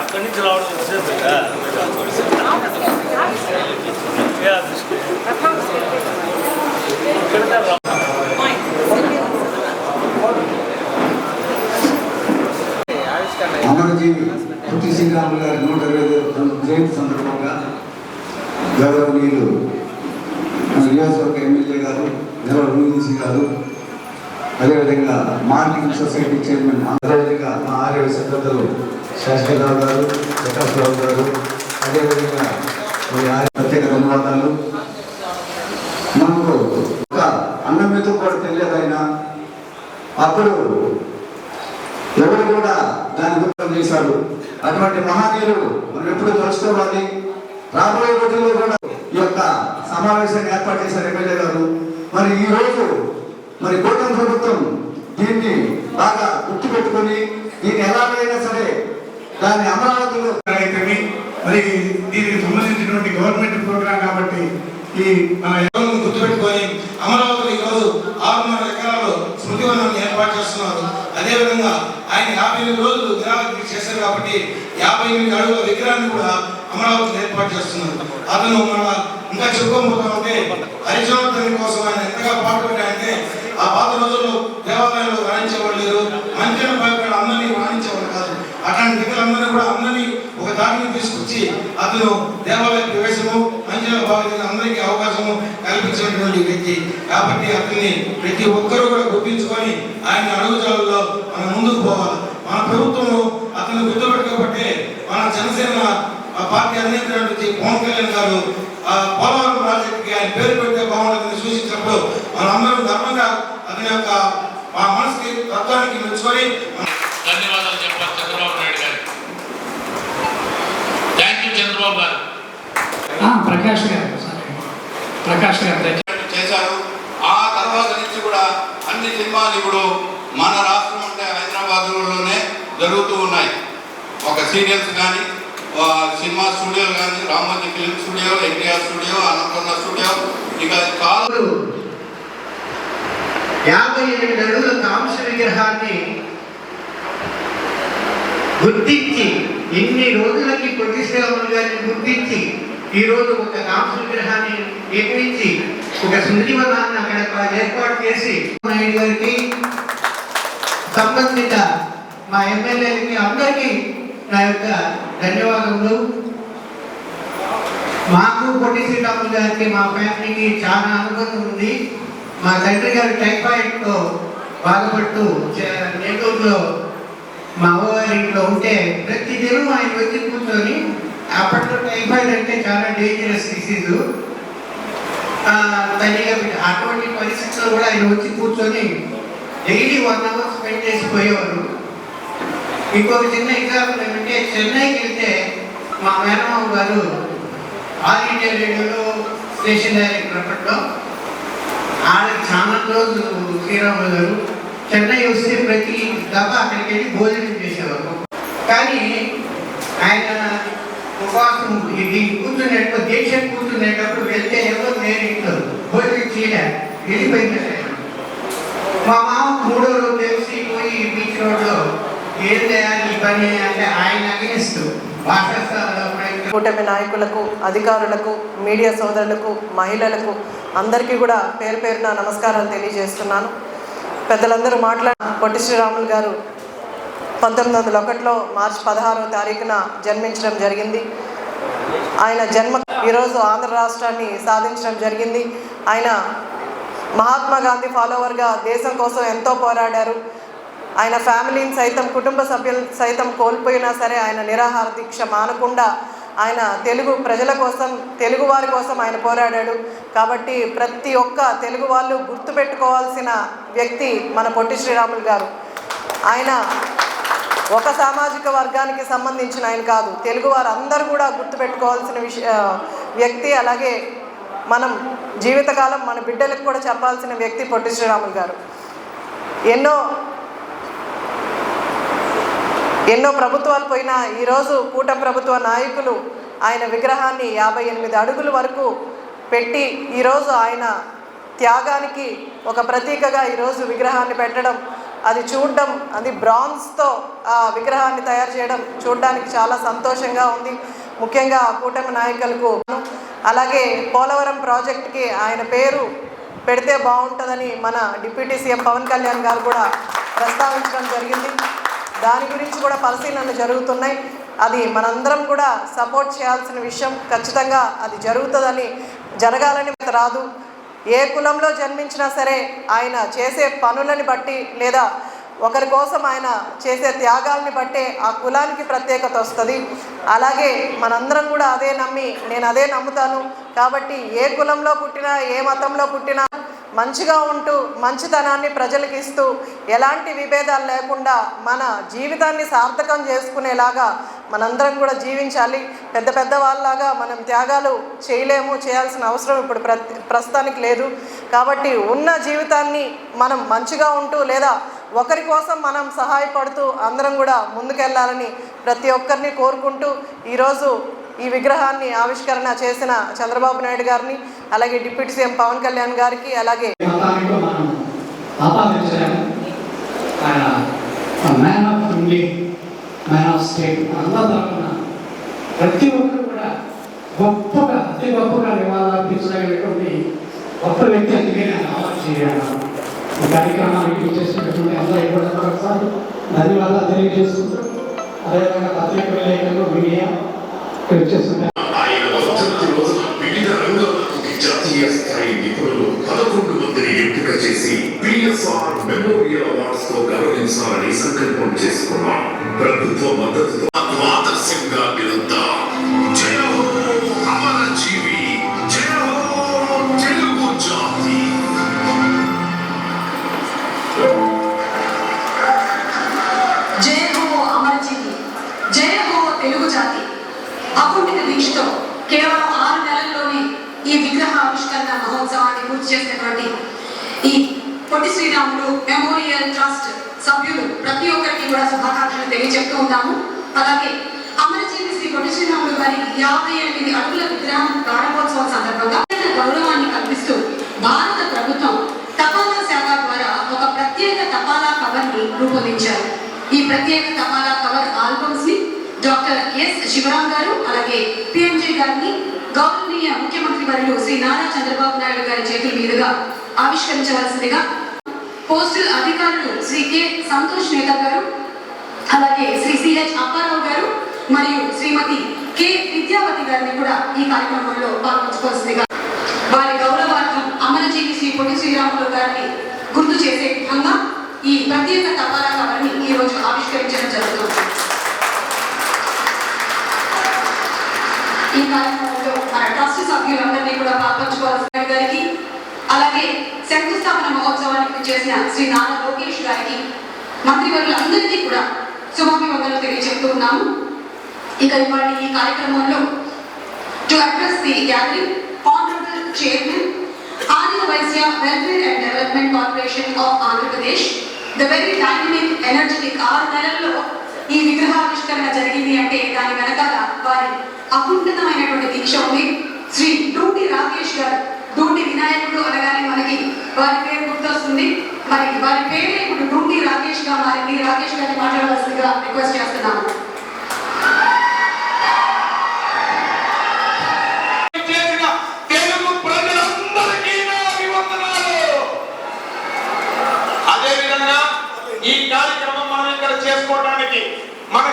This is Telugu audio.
అక్కడి నుంచి రావడం అమరజీవి పొట్టి శ్రీరాములు గారి 125వ జయంతి సందర్భంగా గౌరవనీయులు నియోజకవర్గ ఎమ్మెల్యే గారు యూనిసి గారు, అదేవిధంగా మార్కెటింగ్ సొసైటీ చైర్మన్, అదేవిధంగా మా ఆర్య సెక్రటరీ శాశ్వతరావు గారు, ప్రకాశ్రావు గారు, అదేవిధంగా ప్రత్యేక ధన్యవాదాలు. మనకు ఒక అన్నం మీద కూడా తెలియదైనా అప్పుడు ఎవరు కూడా దాని గుర్తం చేశారు. అటువంటి మహనీయులు మనం ఎప్పుడు తెలుసుకోవాలి. రాబోయే రోజుల్లో కూడా ఈ యొక్క సమావేశాన్ని ఏర్పాటు చేశారు ఎమ్మెల్యే గారు. మరి ఈ రోజు మరి కూటమి ప్రభుత్వం దీన్ని బాగా గుర్తుపెట్టుకుని దీన్ని ఎలాగైనా సరే దాన్ని అమరావతిలో మరి దీనికి సంబంధించినటువంటి గవర్నమెంట్ ప్రోగ్రాం కాబట్టి ఈ మన ఎవరు గుర్తుపెట్టుకొని అమరావతిలో ఈరోజు 6.5 ఎకరాలు స్మృతివనాన్ని ఏర్పాటు చేస్తున్నారు. అదేవిధంగా ఆయన 58 రోజులు నిరాకరణ చేశారు కాబట్టి 58 అడుగుల విగ్రహాన్ని కూడా అమరావతిలో ఏర్పాటు చేస్తున్నారు. అతను మన ఇంకా చెప్పుకోబోతా ఉంటే హరిజనోద్ధరణ కోసం ఆయన ఎంతగా పాటుపడ్డాయంటే ఆ పాత రోజుల్లో దేవాలయంలో రాణించేవాళ్ళు లేరు, మంచిగా భయపడి అందరినీ రాణించేవాళ్ళు కాదు. అట్లాంటి విగ్రహాలందరినీ కూడా అందరినీ ఒక దారిని తీసుకొచ్చి అతను దేవాలయ ప్రవేశము మంచిగా భావించిన అందరికీ అవకాశము కల్పించినటువంటి వ్యక్తి కాబట్టి అతన్ని ప్రతి ఒక్కరూ కూడా గుర్తించుకొని ఆయన అడుగుజాలలో మనం ముందుకు పోవాలి. మన ప్రభుత్వము అతన్ని గుర్తుపెట్టుకోబట్టే మన జనసేన పార్టీ అధినేత పవన్ కళ్యాణ్ గారు పోలవరం ప్రాజెక్టుకి ఆయన పేరు పెట్టే బాగుంటుందని సూచించినప్పుడు మనందరం గర్వంగా అతని యొక్క మా మనసుకి తత్వానికి మెచ్చుకొని ధన్యవాదాలు చెప్పారు చంద్రబాబు నాయుడు గారు. థ్యాంక్ యూ చంద్రబాబు గారు. ప్రకాష్ గారు చేశారు. ఆ తర్వాత నుంచి కూడా అన్ని సినిమాలు ఇప్పుడు మన రాష్ట్రం అంటే హైదరాబాద్లోనే జరుగుతూ ఉన్నాయి. ఒక సీరియల్స్ కానీ, సినిమా స్టూడియోలు కానీ, Ramoji film studio, NTR studio, Annapurna studio, ఇక కాదు 58 అడుగుల కాంస విగ్రహాన్ని గుర్తించి ఇన్ని రోజులకి పొట్టి శ్రీరాములు గారిని గుర్తించి ఈరోజు ఒక కాంస విగ్రహాన్ని నిర్మించి ఒక స్మృతివనాన్ని అక్కడ ఏర్పాటు చేసి నాయుడు గారికి, సంబంధిత మా ఎమ్మెల్యేలకి అందరికీ నా యొక్క ధన్యవాదములు. మాకు పొట్టి శ్రీరాములు గారికి మా ఫ్యామిలీకి చాలా అనుబంధం ఉంది. మా తండ్రి గారు టైఫాయిడ్తో బాధపడుతూ నెల్లూరులో మా అవ్వగారి ఇంట్లో ఉంటే ప్రతిదినం ఆయన వచ్చి కూర్చొని, అప్పట్లో టైఫాయిడ్ అంటే చాలా డేంజరస్ డిసీజు, తల్లిగా అటువంటి పరిస్థితుల్లో కూడా ఆయన వచ్చి కూర్చొని డైలీ 1 అవర్ స్పెండ్ చేసిపోయేవారు. ఇంకొక చిన్న ఎగ్జాంపుల్ ఏమంటే, చెన్నైకి వెళ్తే మా మేనమామ గారు ఆల్ ఇండియా రేడియోలో స్టేషన్ డైరెక్టర్ అప్పట్లో, వాళ్ళకి చాలా రోజులు శ్రీరాములు గారు చెన్నై వస్తే ప్రతి దఫా అక్కడికి వెళ్ళి భోజనం చేసేవారు. కానీ ఆయన ఉపవాసం కూర్చునేటప్పుడు, దీక్ష కూర్చునేటప్పుడు వెళ్తే ఎవరు లేరు ఇంట్లో, భోజనం చేయలే, వెళ్ళిపోయింది. మా మామ 3వ రోజు తెలిసి పోయి బీచ్ రోడ్లో ఏం చేయాలి ఈ పని అంటే ఆయన అగేన్స్ట్ కూటమి నాయకులకు, అధికారులకు, మీడియా సోదరులకు, మహిళలకు అందరికీ కూడా పేరు పేరున నమస్కారాలు తెలియజేస్తున్నాను. పెద్దలందరూ పొట్టి శ్రీరాములు గారు 1901లో మార్చి 16వ తారీఖున జన్మించడం జరిగింది. ఆయన జన్మ ఈరోజు ఆంధ్ర రాష్ట్రాన్ని సాధించడం జరిగింది. ఆయన మహాత్మా గాంధీ ఫాలోవర్గా దేశం కోసం ఎంతో పోరాడారు. ఆయన ఫ్యామిలీని సైతం, కుటుంబ సభ్యులు సైతం కోల్పోయినా సరే ఆయన నిరాహార దీక్ష మానకుండా ఆయన తెలుగు ప్రజల కోసం, తెలుగు వారి కోసం ఆయన పోరాడాడు. కాబట్టి ప్రతి ఒక్క తెలుగు వాళ్ళు గుర్తుపెట్టుకోవాల్సిన వ్యక్తి మన పొట్టి శ్రీరాములు గారు. ఆయన ఒక సామాజిక వర్గానికి సంబంధించిన ఆయన కాదు, తెలుగు వారు అందరూ కూడా గుర్తుపెట్టుకోవాల్సిన వ్యక్తి. అలాగే మనం జీవితకాలం మన బిడ్డలకు కూడా చెప్పాల్సిన వ్యక్తి పొట్టి శ్రీరాములు గారు. ఎన్నో ప్రభుత్వాలు పోయినా ఈరోజు కూటమి ప్రభుత్వ నాయకులు ఆయన విగ్రహాన్ని 58 అడుగుల వరకు పెట్టి ఈరోజు ఆయన త్యాగానికి ఒక ప్రతీకగా ఈరోజు విగ్రహాన్ని పెట్టడం, అది చూడడం, అది బ్రాంజ్తో ఆ విగ్రహాన్ని తయారు చేయడం చూడడానికి చాలా సంతోషంగా ఉంది. ముఖ్యంగా కూటమి నాయకులకు, అలాగే పోలవరం ప్రాజెక్టుకి ఆయన పేరు పెడితే బాగుంటుందని మన డిప్యూటీ సీఎం పవన్ కళ్యాణ్ గారు కూడా ప్రస్తావించడం జరిగింది. దాని గురించి కూడా పరిశీలనలు జరుగుతున్నాయి. అది మనందరం కూడా సపోర్ట్ చేయాల్సిన విషయం. ఖచ్చితంగా అది జరగాలని రాదు. ఏ కులంలో జన్మించినా సరే ఆయన చేసే పనులని బట్టి లేదా ఒకరి కోసం ఆయన చేసే త్యాగాల్ని బట్టే ఆ కులానికి ప్రత్యేకత వస్తుంది. అలాగే మనందరం కూడా నేను అదే నమ్ముతాను. కాబట్టి ఏ కులంలో పుట్టినా, ఏ మతంలో పుట్టినా మంచిగా ఉంటూ మంచితనాన్ని ప్రజలకు ఇస్తూ ఎలాంటి విభేదాలు లేకుండా మన జీవితాన్ని సార్థకం చేసుకునేలాగా మనందరం కూడా జీవించాలి. పెద్ద వాళ్ళలాగా మనం త్యాగాలు చేయాల్సిన అవసరం ఇప్పుడు ప్రస్తుతానికి లేదు. కాబట్టి ఉన్న జీవితాన్ని మనం మంచిగా ఉంటూ లేదా ఒకరి కోసం మనం సహాయపడుతూ అందరం కూడా ముందుకెళ్ళాలని ప్రతి ఒక్కరిని కోరుకుంటూ ఈరోజు ఈ విగ్రహాన్ని ఆవిష్కరణ చేసిన చంద్రబాబు నాయుడు గారిని, అలాగే డిప్యూటీ సీఎం పవన్ కళ్యాణ్ గారికి, అలాగే ప్రతి ఒక్కరు కూడా అతి గొప్పగా నివాళులర్పించగలిగినటువంటి గొప్ప వ్యక్తి. అందుకే నేను ఆలోచన చేయాలి. ఈ కార్యక్రమానికి చేసినటువంటి అందరూ కూడా ఒకసారి ధన్యవాదాలు తెలియజేసుకుంటూ, అదేవిధంగా పత్రిక విలేకరులు, మీడియా చేస్తుంటారు. జాతీయ స్థాయి నిపుణులు 11 మందిని ఎంపిక చేసి పిఎస్ఆర్ మెమోరియల్ అవార్డ్స్ తో గౌరవించాలని సంకల్పం చేసుకున్నాం. ప్రభుత్వ మద్దతుతో ఆదర్శంగా నిలుద్దాం. జయ హో అమరజీవి, జయ హో తెలుగు జాతి. జయ హో అమరజీవి, జయ హో తెలుగు జాతి. అకుంఠిత దీక్షతో కేవలం 6 నెలల్లోనే ఈ విగ్రహ ఆవిష్కరణ మహోత్సవాన్ని పూర్తి చేసినటువంటి ఈ పొట్టి శ్రీరాములు మెమోరియల్ ట్రస్ట్ సభ్యులు ప్రతి ఒక్కరికి కూడా శుభాకాంక్షలు తెలియజెప్తూ ఉన్నాము. అలాగే అమరజీవి శ్రీ పొట్టి శ్రీరాములు గారి 58 అడుగుల విగ్రహం ప్రారంభోత్సవం సందర్భంగా గౌరవాన్ని కల్పిస్తూ భారత ప్రభుత్వం తపాలా శాఖ ద్వారా ఒక ప్రత్యేక తపాలా కవర్ ని రూపొందించారు. ఈ ప్రత్యేక తపాలా కవర్ ఆల్బమ్స్ ని డాక్టర్ ఎస్ శివరాం గారు, అలాగే పిఎంజే గారిని గౌరవనీయ ముఖ్యమంత్రి వర్యులు శ్రీ నారా చంద్రబాబు నాయుడు గారి చేతుల మీదుగా ఆవిష్కరించవలసిందిగా పోస్టల్ అధికారులు శ్రీ కె సంతోష్ నేత గారు, అలాగే శ్రీ సిహెచ్ అప్పారావు గారు మరియు శ్రీమతి కె విద్యావతి గారిని కూడా ఈ కార్యక్రమంలో పాల్గొనవలసిందిగా వారి గౌరవార్థం అమరజీవి శ్రీ పొట్టి శ్రీరాములు గారిని గుర్తు చేసే విధంగా ఈ ప్రత్యేక తపాలా కవర్ని ఈ రోజు ఆవిష్కరించడం జరుగుతుంది. ఈ కార్యక్రమంలో మన ట్రస్ట్ సభ్యులందరినీ కూడా పాల్పంచుకోవాల్సిన గారికి, అలాగే శంకుస్థాపన మహోత్సవానికి చేసిన శ్రీ నారా లోకేష్ గారికి, మంత్రివర్యులందరికీ కూడా శుభాభివందనలు తెలియజెప్తూ ఉన్నాము. ఇక ఇవాళ ఈ కార్యక్రమంలో to address the gathering honourable chairman Andhra Vaishya welfare and development corporation of Andhra Pradesh, the very dynamic energetic 6 నెలల్లో ఈ విగ్రహావిష్కరణ జరిగింది అంటే దాని వెనకాల వారి అకుంఠితమైనటువంటి దీక్ష ఉంది. శ్రీ డూండి రాకేష్ గారు, డూండి వినాయకుడు అనగానే మనకి వారి పేరు గుర్తొస్తుంది. మరి వారి పేరే ఇప్పుడు డూండి రాకేష్ గా మారింది. రాకేష్ గారిని మాట్లాడవలసిందిగా రిక్వెస్ట్ చేస్తున్నాము. అదేవిధంగా ఈ కార్యక్రమం మనం ఇక్కడ చేసుకోవడానికి మన